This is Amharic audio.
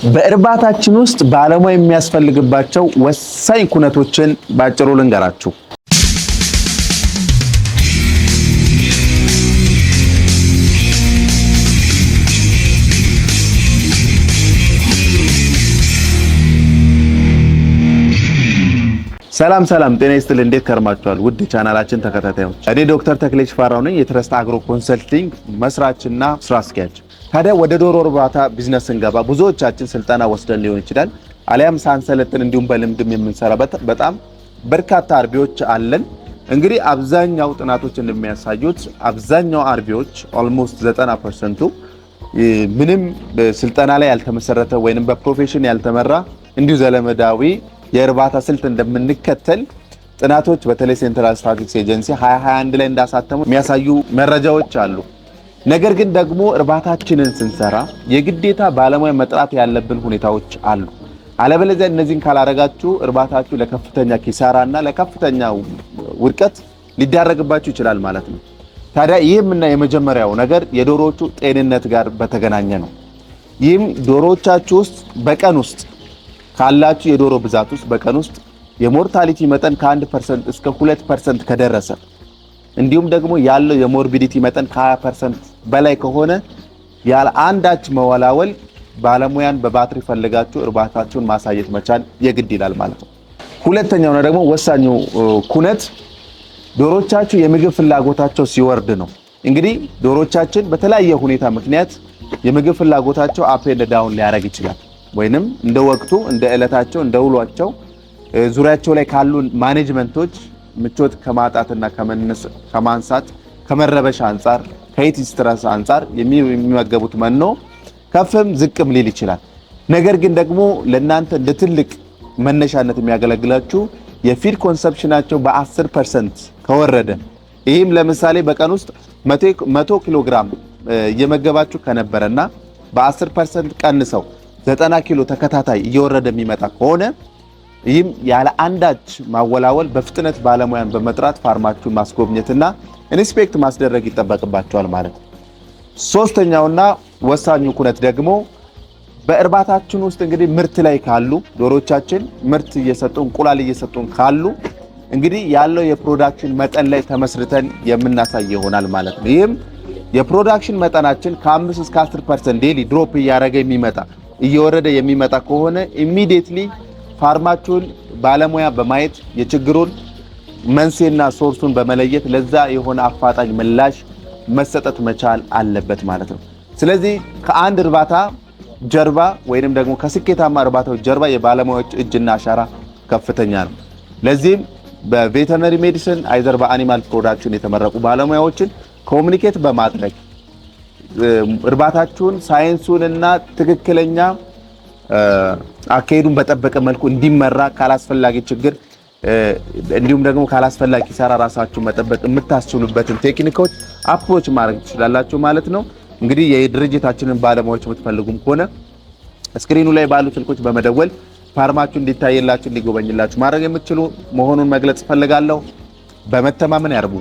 በእርባታችን ውስጥ ባለሙያ የሚያስፈልግባቸው ወሳኝ ኩነቶችን ባጭሩ ልንገራችሁ። ሰላም ጤና ይስጥልኝ። እንዴት ከርማችኋል? ውድ ቻናላችን ተከታታዮች፣ እኔ ዶክተር ተክሌ ሽፈራው ነኝ፣ የትረስት አግሮ ኮንሰልቲንግ መስራችና ስራ አስኪያጅ። ታዲያ ወደ ዶሮ እርባታ ቢዝነስ እንገባ ብዙዎቻችን ስልጠና ወስደን ሊሆን ይችላል፣ አሊያም ሳንሰለጥን እንዲሁም በልምድም የምንሰራበት በጣም በርካታ አርቢዎች አለን። እንግዲህ አብዛኛው ጥናቶች እንደሚያሳዩት አብዛኛው አርቢዎች ኦልሞስት 90% ምንም ስልጠና ላይ ያልተመሰረተ ወይንም በፕሮፌሽን ያልተመራ እንዲሁ ዘለመዳዊ የእርባታ ስልት እንደምንከተል ጥናቶች በተለይ ሴንትራል ስታቲስቲክስ ኤጀንሲ 2021 ላይ እንዳሳተሙ የሚያሳዩ መረጃዎች አሉ። ነገር ግን ደግሞ እርባታችንን ስንሰራ የግዴታ ባለሙያ መጥራት ያለብን ሁኔታዎች አሉ። አለበለዚያ እነዚህን ካላረጋችሁ እርባታችሁ ለከፍተኛ ኪሳራና ለከፍተኛ ውድቀት ሊዳረግባችሁ ይችላል ማለት ነው። ታዲያ ይህምና የመጀመሪያው ነገር የዶሮዎቹ ጤንነት ጋር በተገናኘ ነው። ይህም ዶሮዎቻችሁ ውስጥ በቀን ውስጥ ካላችሁ የዶሮ ብዛት ውስጥ በቀን ውስጥ የሞርታሊቲ መጠን ከ1% እስከ 2% ከደረሰ እንዲሁም ደግሞ ያለው የሞርቢዲቲ መጠን ከ20% በላይ ከሆነ ያለ አንዳች መወላወል ባለሙያን በባትሪ ፈልጋችሁ እርባታችሁን ማሳየት መቻል የግድ ይላል ማለት ነው። ሁለተኛው ደግሞ ወሳኙ ኩነት ዶሮቻችሁ የምግብ ፍላጎታቸው ሲወርድ ነው። እንግዲህ ዶሮቻችን በተለያየ ሁኔታ ምክንያት የምግብ ፍላጎታቸው አፕ ኤንድ ዳውን ሊያደርግ ይችላል። ወይንም እንደ ወቅቱ እንደ ዕለታቸው እንደ ውሏቸው ዙሪያቸው ላይ ካሉ ማኔጅመንቶች ምቾት ከማጣትና ከማንሳት ከመረበሽ አንፃር ከሂት ስትረስ አንፃር የሚመገቡት መኖ ከፍም ዝቅም ሊል ይችላል። ነገር ግን ደግሞ ለእናንተ እንደ ትልቅ መነሻነት የሚያገለግላችሁ የፊድ ኮንሰፕሽናቸው በ10% ከወረደ፣ ይህም ለምሳሌ በቀን ውስጥ 100 ኪሎ ግራም እየመገባችሁ ከነበረና በ10% ቀንሰው 90 ኪሎ ተከታታይ እየወረደ የሚመጣ ከሆነ ይህም ያለ አንዳች ማወላወል በፍጥነት ባለሙያን በመጥራት ፋርማችሁን ማስጎብኘትና ኢንስፔክት ማስደረግ ይጠበቅባቸዋል ማለት ነው። ሶስተኛውና ወሳኙ ኩነት ደግሞ በእርባታችን ውስጥ እንግዲህ ምርት ላይ ካሉ ዶሮቻችን ምርት እየሰጡ እንቁላል እየሰጡን ካሉ እንግዲህ ያለው የፕሮዳክሽን መጠን ላይ ተመስርተን የምናሳይ ይሆናል ማለት ነው። ይህም የፕሮዳክሽን መጠናችን ከ5 እስከ 10% ዴሊ ድሮፕ እየወረደ የሚመጣ ከሆነ ኢሚዲየትሊ ፋርማችሁን ባለሙያ በማየት የችግሩን መንስኤና ሶርሱን በመለየት ለዛ የሆነ አፋጣኝ ምላሽ መሰጠት መቻል አለበት ማለት ነው። ስለዚህ ከአንድ እርባታ ጀርባ ወይንም ደግሞ ከስኬታማ እርባታዎች ጀርባ የባለሙያዎች እጅና አሻራ ከፍተኛ ነው። ለዚህም በቬተሪነሪ ሜዲሲን አይዘር በአኒማል ፕሮዳክሽን የተመረቁ ባለሙያዎችን ኮሙኒኬት በማድረግ እርባታችሁን ሳይንሱንና ትክክለኛ አካሄዱን በጠበቀ መልኩ እንዲመራ ካላስፈላጊ ችግር እንዲሁም ደግሞ ካላስፈላጊ ኪሳራ ራሳችሁን መጠበቅ የምታስችሉበትን ቴክኒኮች አፕሮች ማድረግ ትችላላችሁ ማለት ነው። እንግዲህ የድርጅታችንን ባለሙያዎች የምትፈልጉም ከሆነ ስክሪኑ ላይ ባሉ ስልኮች በመደወል ፋርማችሁ እንዲታየላችሁ እንዲጎበኝላችሁ ማድረግ የምትችሉ መሆኑን መግለጽ ፈልጋለሁ። በመተማመን ያርቡ።